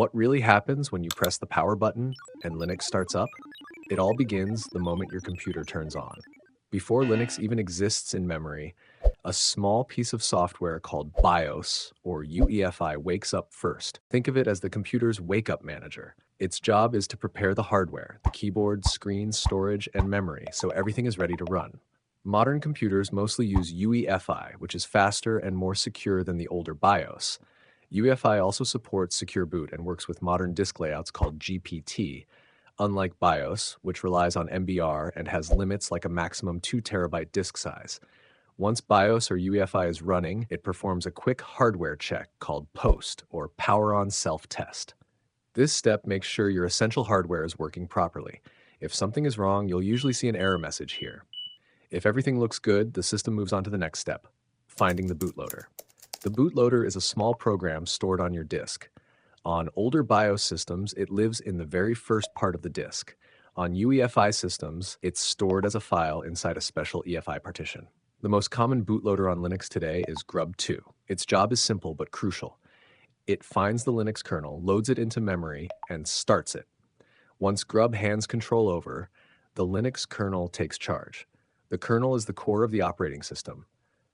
What really happens when you press the power button and Linux starts up? It all begins the moment your computer turns on. Before Linux even exists in memory, a small piece of software called BIOS or UEFI wakes up first. Think of it as the computer's wake-up manager. Its job is to prepare the hardware, the keyboard, screen, storage, and memory, so everything is ready to run. Modern computers mostly use UEFI, which is faster and more secure than the older BIOS. UEFI also supports secure boot and works with modern disk layouts called GPT, unlike BIOS, which relies on MBR and has limits like a maximum 2 terabyte disk size. Once BIOS or UEFI is running, it performs a quick hardware check called POST, or Power On Self-Test. This step makes sure your essential hardware is working properly. If something is wrong, you'll usually see an error message here. If everything looks good, the system moves on to the next step, finding the bootloader. The bootloader is a small program stored on your disk. On older BIOS systems, it lives in the very first part of the disk. On UEFI systems, it's stored as a file inside a special EFI partition. The most common bootloader on Linux today is grub2. Its job is simple but crucial. It finds the Linux kernel, loads it into memory, and starts it. Once grub hands control over, the Linux kernel takes charge. The kernel is the core of the operating system.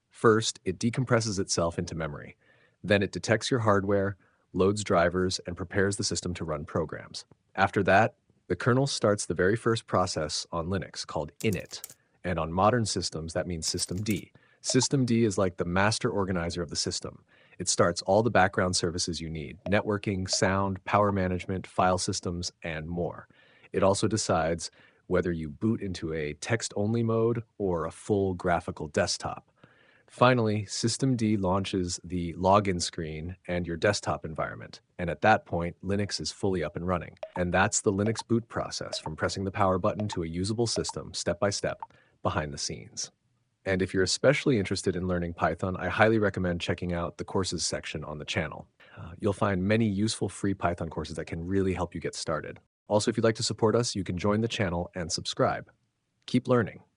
First, it decompresses itself into memory. Then it detects your hardware, loads drivers, and prepares the system to run programs. After that, the kernel starts the very first process on Linux called init, and on modern systems that means systemd. Systemd is like the master organizer of the system. It starts all the background services you need: networking, sound, power management, file systems, and more. It also decides whether you boot into a text-only mode or a full graphical desktop. Finally, systemd launches the login screen and your desktop environment, and at that point, Linux is fully up and running. And that's the Linux boot process, from pressing the power button to a usable system, step by step, behind the scenes. And if you're especially interested in learning Python, I highly recommend checking out the courses section on the channel. You'll find many useful free Python courses that can really help you get started. Also, if you'd like to support us, you can join the channel and subscribe. Keep learning.